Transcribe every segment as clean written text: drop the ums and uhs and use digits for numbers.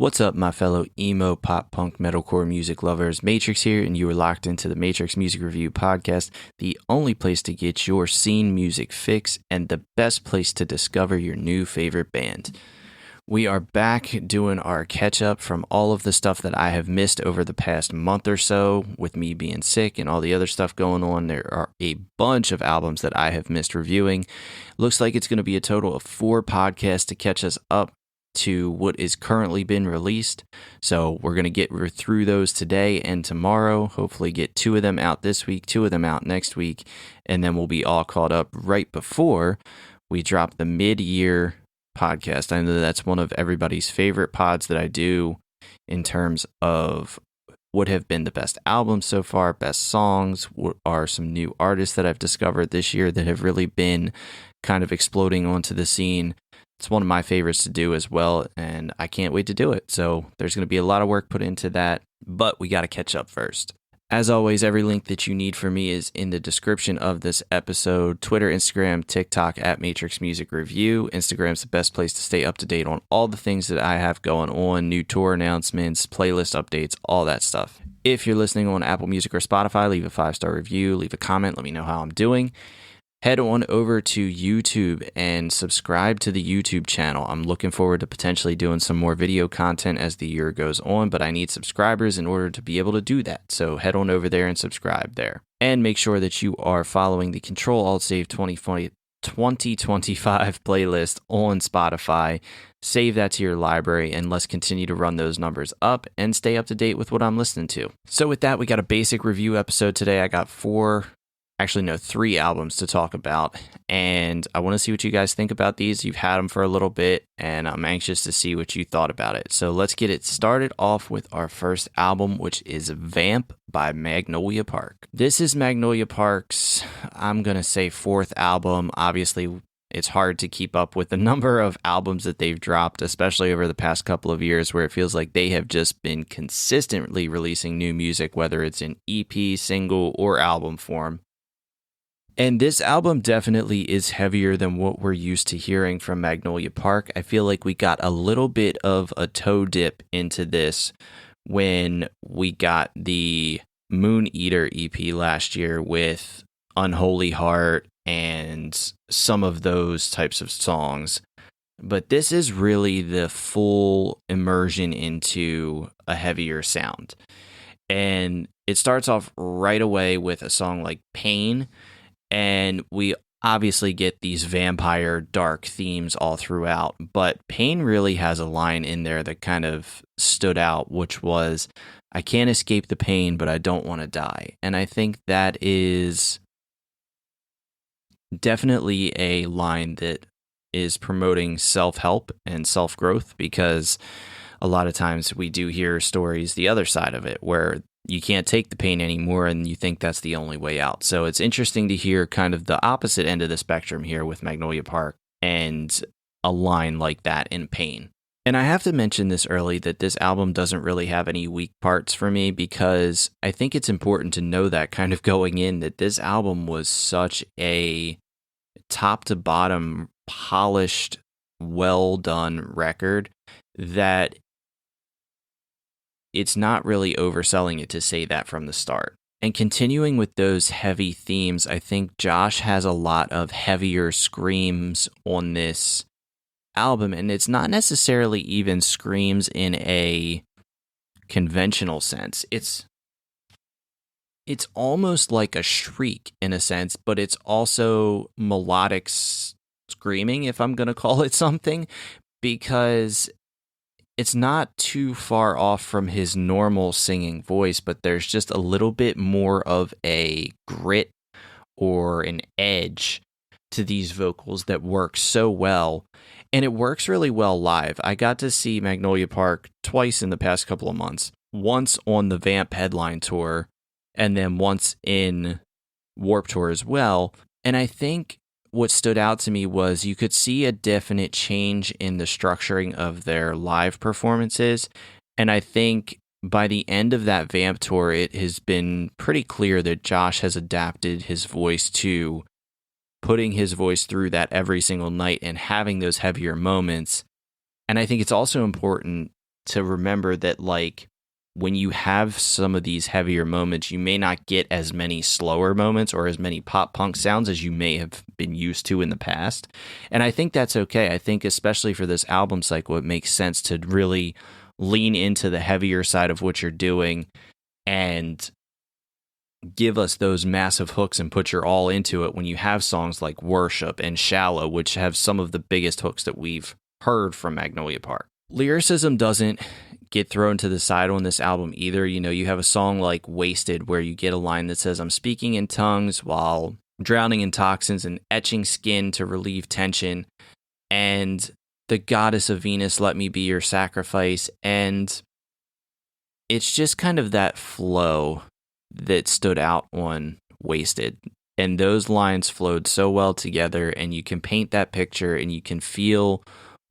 What's up, my fellow emo, pop, punk, metalcore music lovers? Matrix here, and you are locked into the Matrix Music Review Podcast, the only place to get your scene music fix and the best place to discover your new favorite band. We are back doing our catch-up from all of the stuff that I have missed over the past month or so, with me being sick and all the other stuff going on. There are a bunch of albums that I have missed reviewing. Looks like it's going to be a total of 4 podcasts to catch us up to what is currently been released. So we're going to get through those today and tomorrow, hopefully get 2 of them out this week, 2 of them out next week, and then we'll be all caught up right before we drop the mid-year podcast. I know that's one of everybody's favorite pods that I do in terms of what have been the best albums so far, best songs, what are some new artists that I've discovered this year that have really been kind of exploding onto the scene. It's one of my favorites to do as well, and I can't wait to do it. So there's going to be a lot of work put into that, but we got to catch up first. As always, every link that you need for me is in the description of this episode. Twitter, Instagram, TikTok at Matrix Music Review. Instagram's the best place to stay up to date on all the things that I have going on, new tour announcements, playlist updates, all that stuff. If you're listening on Apple Music or Spotify, leave a 5-star review, leave a comment, let me know how I'm doing. Head on over to YouTube and subscribe to the YouTube channel. I'm looking forward to potentially doing some more video content as the year goes on, but I need subscribers in order to be able to do that. So head on over there and subscribe there. And make sure that you are following the Control-Alt-Save 2025 playlist on Spotify. Save that to your library, and let's continue to run those numbers up and stay up to date with what I'm listening to. So with that, we got a basic review episode today. I got 3 albums to talk about, and I want to see what you guys think about these. You've had them for a little bit, and I'm anxious to see what you thought about it. So let's get it started off with our first album, which is Vamp by Magnolia Park. This is Magnolia Park's, I'm going to say, 4th album. Obviously, it's hard to keep up with the number of albums that they've dropped, especially over the past couple of years, where it feels like they have just been consistently releasing new music, whether it's in EP, single, or album form. And this album definitely is heavier than what we're used to hearing from Magnolia Park. I feel like we got a little bit of a toe dip into this when we got the Moon Eater EP last year with Unholy Heart and some of those types of songs. But this is really the full immersion into a heavier sound. And it starts off right away with a song like Pain. And we obviously get these vampire dark themes all throughout, but Pain really has a line in there that kind of stood out, which was, I can't escape the pain, but I don't want to die. And I think that is definitely a line that is promoting self-help and self-growth, because a lot of times we do hear stories, the other side of it, where you can't take the pain anymore and you think that's the only way out. So it's interesting to hear kind of the opposite end of the spectrum here with Magnolia Park and a line like that in Pain. And I have to mention this early, that this album doesn't really have any weak parts for me, because I think it's important to know that kind of going in, that this album was such a top to bottom polished, well done record that it's not really overselling it to say that from the start. And continuing with those heavy themes, I think Josh has a lot of heavier screams on this album, and it's not necessarily even screams in a conventional sense. It's almost like a shriek in a sense, but it's also melodic screaming, if I'm going to call it something, because it's not too far off from his normal singing voice, but there's just a little bit more of a grit or an edge to these vocals that work so well. And it works really well live. I got to see Magnolia Park twice in the past couple of months. Once on the Vamp headline tour, and then once in Warped Tour as well. And I think what stood out to me was you could see a definite change in the structuring of their live performances. And I think by the end of that Vamp tour, it has been pretty clear that Josh has adapted his voice to putting his voice through that every single night and having those heavier moments. And I think it's also important to remember that, like, when you have some of these heavier moments, you may not get as many slower moments or as many pop punk sounds as you may have been used to in the past. And I think that's okay. I think especially for this album cycle, it makes sense to really lean into the heavier side of what you're doing and give us those massive hooks and put your all into it when you have songs like Worship and Shallow, which have some of the biggest hooks that we've heard from Magnolia Park. Lyricism doesn't get thrown to the side on this album either. You know, you have a song like Wasted where you get a line that says, "I'm speaking in tongues while drowning in toxins and etching skin to relieve tension. And the goddess of Venus, let me be your sacrifice." And it's just kind of that flow that stood out on Wasted. And those lines flowed so well together, and you can paint that picture and you can feel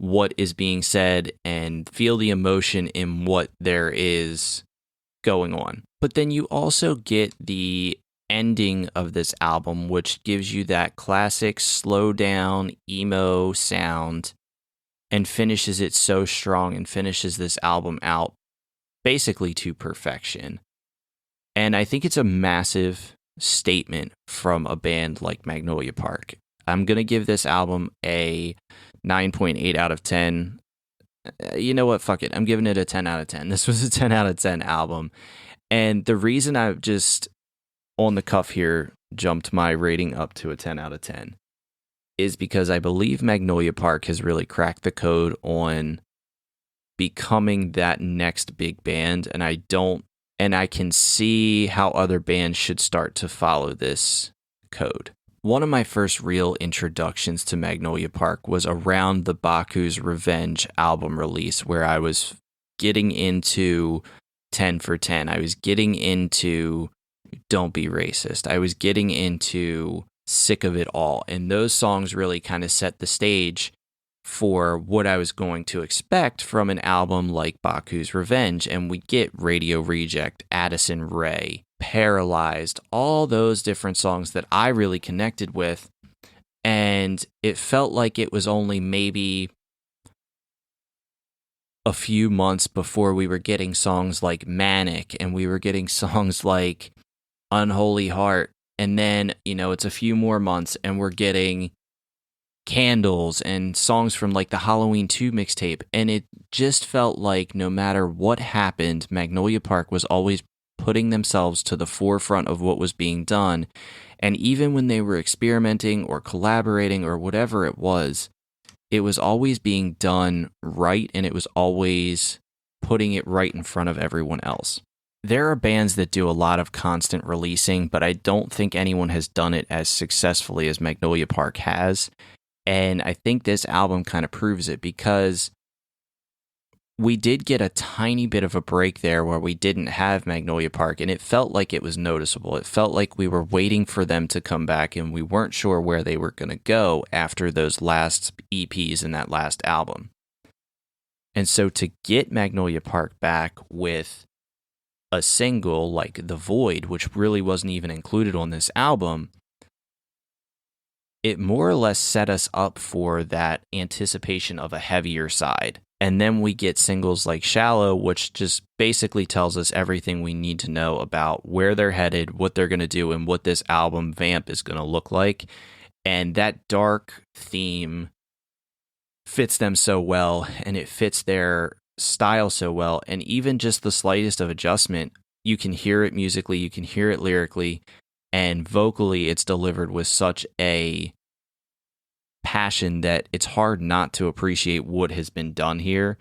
what is being said and feel the emotion in what there is going on. But then you also get the ending of this album, which gives you that classic slow down emo sound and finishes it so strong and finishes this album out basically to perfection. And I think it's a massive statement from a band like Magnolia Park. I'm going to give this album a 9.8 out of 10. You know what? Fuck it. I'm giving it a 10 out of 10. This was a 10 out of 10 album. And the reason I've just, on the cuff here, jumped my rating up to a 10 out of 10 is because I believe Magnolia Park has really cracked the code on becoming that next big band. And I can see how other bands should start to follow this code. One of my first real introductions to Magnolia Park was around the Baku's Revenge album release, where I was getting into 10 for 10. I was getting into Don't Be Racist. I was getting into Sick of It All. And those songs really kind of set the stage for what I was going to expect from an album like Baku's Revenge. And we get Radio Reject, Addison Rae, Paralyzed, all those different songs that I really connected with. And it felt like it was only maybe a few months before we were getting songs like Manic, and we were getting songs like Unholy Heart. And then, you know, it's a few more months and we're getting Candles and songs from like the Halloween 2 mixtape. And it just felt like no matter what happened, Magnolia Park was always putting themselves to the forefront of what was being done. And even when they were experimenting or collaborating or whatever it was always being done right, and it was always putting it right in front of everyone else. There are bands that do a lot of constant releasing, but I don't think anyone has done it as successfully as Magnolia Park has. And I think this album kind of proves it, because we did get a tiny bit of a break there where we didn't have Magnolia Park, and it felt like it was noticeable. It felt like we were waiting for them to come back, and we weren't sure where they were going to go after those last EPs and that last album. And so to get Magnolia Park back with a single like The Void, which really wasn't even included on this album, it more or less set us up for that anticipation of a heavier side. And then we get singles like Shallow, which just basically tells us everything we need to know about where they're headed, what they're going to do, and what this album Vamp is going to look like. And that dark theme fits them so well, and it fits their style so well. And even just the slightest of adjustment, you can hear it musically, you can hear it lyrically, and vocally it's delivered with such a passion that it's hard not to appreciate what has been done here.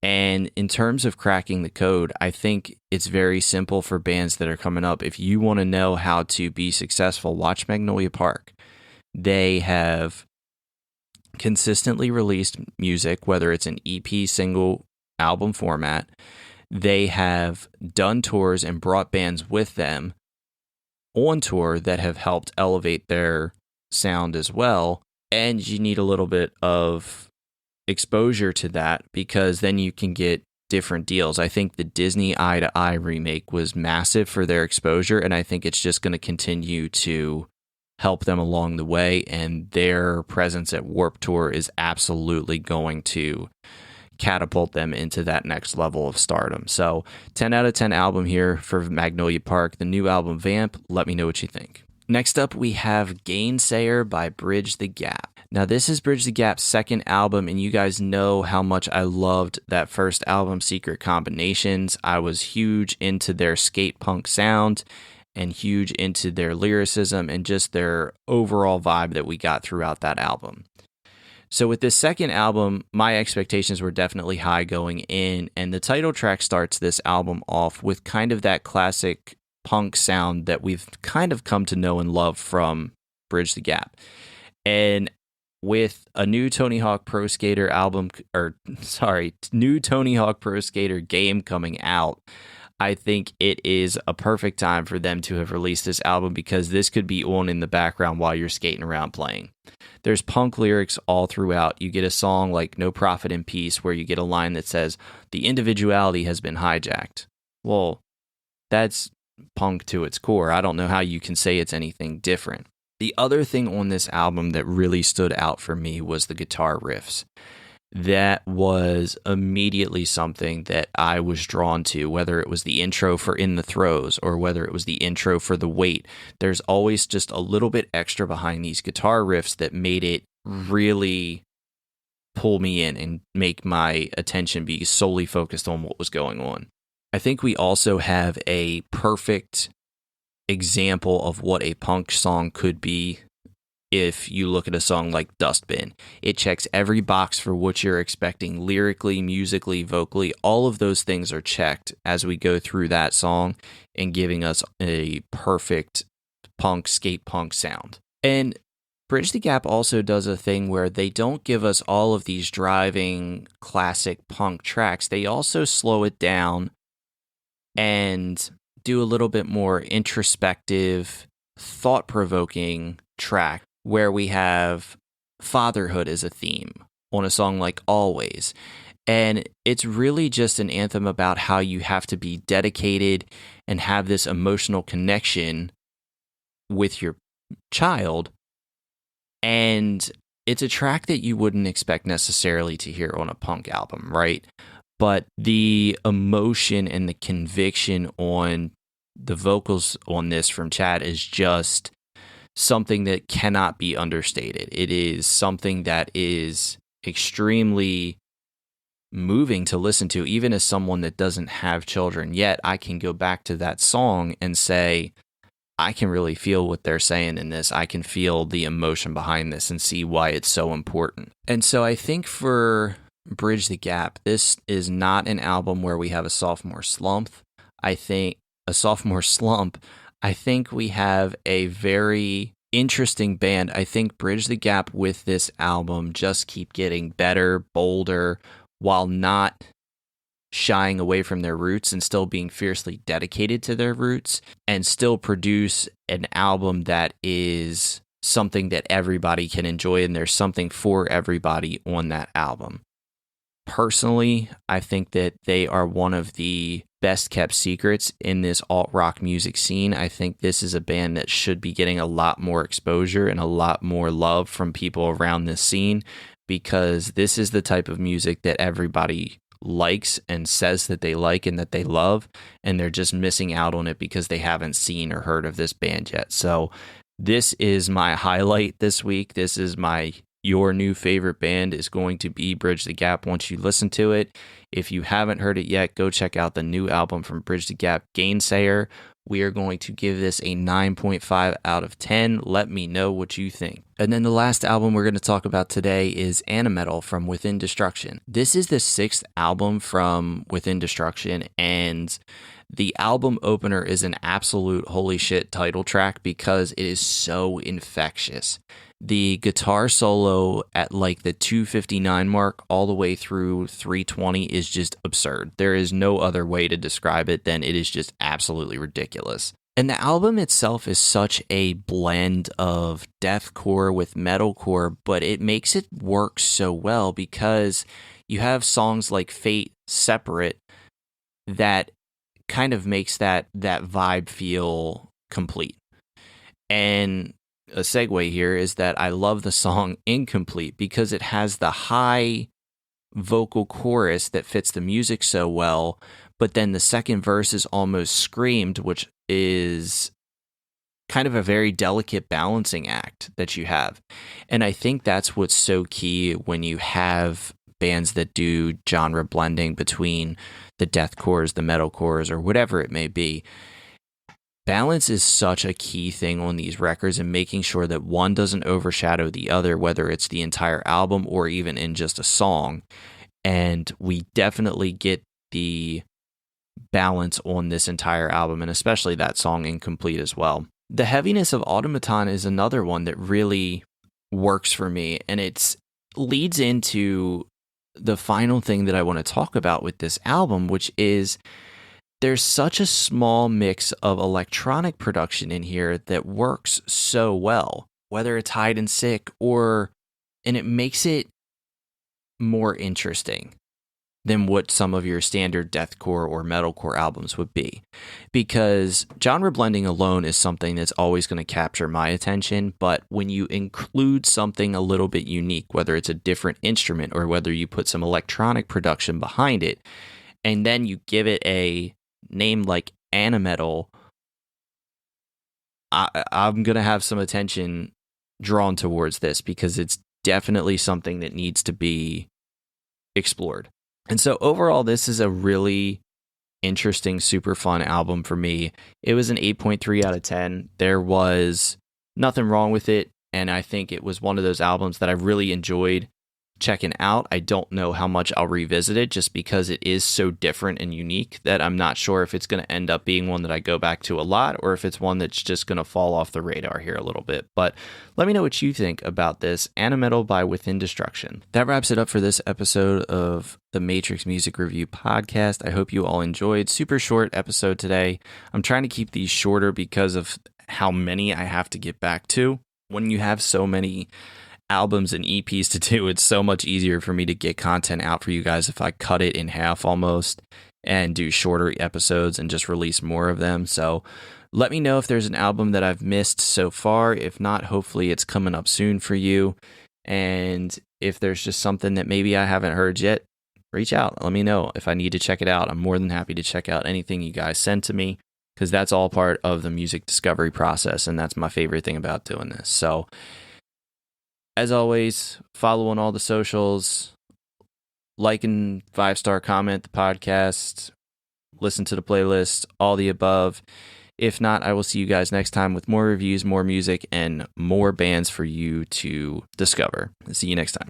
And in terms of cracking the code, I think it's very simple for bands that are coming up. If you want to know how to be successful, watch Magnolia Park. They have consistently released music, whether it's an EP, single, album format. They have done tours and brought bands with them on tour that have helped elevate their sound as well. And you need a little bit of exposure to that, because then you can get different deals. I think the Disney Eye to Eye remake was massive for their exposure, and I think it's just going to continue to help them along the way. And their presence at Warped Tour is absolutely going to catapult them into that next level of stardom. So 10 out of 10 album here for Magnolia Park, the new album Vamp. Let me know what you think. Next up, we have Gainsayer by Bridge the Gap. Now, this is Bridge the Gap's second album, and you guys know how much I loved that first album, Secret Combinations. I was huge into their skate punk sound and huge into their lyricism and just their overall vibe that we got throughout that album. So with this second album, my expectations were definitely high going in, and the title track starts this album off with kind of that classic punk sound that we've kind of come to know and love from Bridge the Gap. And with a new Tony Hawk Pro Skater new Tony Hawk Pro Skater game coming out, I think it is a perfect time for them to have released this album, because this could be on in the background while you're skating around playing. There's punk lyrics all throughout. You get a song like No Profit in Peace where you get a line that says, "The individuality has been hijacked." Well, that's punk to its core. I don't know how you can say it's anything different. The other thing on this album that really stood out for me was the guitar riffs. That was immediately something that I was drawn to, whether it was the intro for In the Throes or whether it was the intro for The Wait. There's always just a little bit extra behind these guitar riffs that made it really pull me in and make my attention be solely focused on what was going on. I think we also have a perfect example of what a punk song could be if you look at a song like Dustbin. It checks every box for what you're expecting lyrically, musically, vocally. All of those things are checked as we go through that song and giving us a perfect punk, skate punk sound. And Bridge the Gap also does a thing where they don't give us all of these driving classic punk tracks. They also slow it down and do a little bit more introspective, thought-provoking track where we have fatherhood as a theme on a song like Always. And it's really just an anthem about how you have to be dedicated and have this emotional connection with your child. And it's a track that you wouldn't expect necessarily to hear on a punk album, right? But the emotion and the conviction on the vocals on this from Chad is just something that cannot be understated. It is something that is extremely moving to listen to, even as someone that doesn't have children yet. I can go back to that song and say, I can really feel what they're saying in this. I can feel the emotion behind this and see why it's so important. And so I think for Bridge the Gap, this is not an album where we have a sophomore slump. I think we have a very interesting band. I think Bridge the Gap with this album just keep getting better, bolder, while not shying away from their roots and still being fiercely dedicated to their roots, and still produce an album that is something that everybody can enjoy, and there's something for everybody on that album. Personally, I think that they are one of the best kept secrets in this alt-rock music scene. I think this is a band that should be getting a lot more exposure and a lot more love from people around this scene, because this is the type of music that everybody likes and says that they like and that they love, and they're just missing out on it because they haven't seen or heard of this band yet. So this is my highlight this week. This is your new favorite band is going to be Bridge the Gap once you listen to it. If you haven't heard it yet, go check out the new album from Bridge the Gap, Gainsayer. We are going to give this a 9.5 out of 10. Let me know what you think. And then the last album we're going to talk about today is Animetal from Within Destruction. This is the 6th album from Within Destruction, and the album opener is an absolute holy shit title track because it is so infectious. The guitar solo at like the 2:59 mark all the way through 3:20 is just absurd. There is no other way to describe it than it is just absolutely ridiculous. And the album itself is such a blend of deathcore with metalcore, but it makes it work so well because you have songs like Fate Separate that kind of makes that vibe feel complete. And a segue here is that I love the song Incomplete because it has the high vocal chorus that fits the music so well, but then the second verse is almost screamed, which is kind of a very delicate balancing act that you have. And I think that's what's so key when you have bands that do genre blending between the deathcores, the metalcores, or whatever it may be. Balance is such a key thing on these records, and making sure that one doesn't overshadow the other, whether it's the entire album or even in just a song. And we definitely get the balance on this entire album, and especially that song Incomplete as well. The heaviness of Automaton is another one that really works for me, and it leads into the final thing that I want to talk about with this album, which is there's such a small mix of electronic production in here that works so well, whether it's hide and seek and it makes it more interesting than what some of your standard deathcore or metalcore albums would be. Because genre blending alone is something that's always going to capture my attention, but when you include something a little bit unique, whether it's a different instrument or whether you put some electronic production behind it, and then you give it a name like Animetal, I'm going to have some attention drawn towards this, because it's definitely something that needs to be explored. And so overall, this is a really interesting, super fun album for me. It was an 8.3 out of 10. There was nothing wrong with it, and I think it was one of those albums that I really enjoyed checking out. I don't know how much I'll revisit it, just because it is so different and unique that I'm not sure if it's going to end up being one that I go back to a lot, or if it's one that's just going to fall off the radar here a little bit. But let me know what you think about this Animetal by Within Destruction. That wraps it up for this episode of the Matrix Music Review Podcast. I hope you all enjoyed. Super short episode today. I'm trying to keep these shorter because of how many I have to get back to. When you have so many albums and EPs to do, it's so much easier for me to get content out for you guys if I cut it in half almost and do shorter episodes and just release more of them. So let me know if there's an album that I've missed so far. If not, hopefully it's coming up soon for you. And if there's just something that maybe I haven't heard yet, reach out. Let me know if I need to check it out. I'm more than happy to check out anything you guys send to me, because that's all part of the music discovery process, and that's my favorite thing about doing this. So as always, follow on all the socials, like and 5-star comment the podcast, listen to the playlist, all the above. If not, I will see you guys next time with more reviews, more music, and more bands for you to discover. See you next time.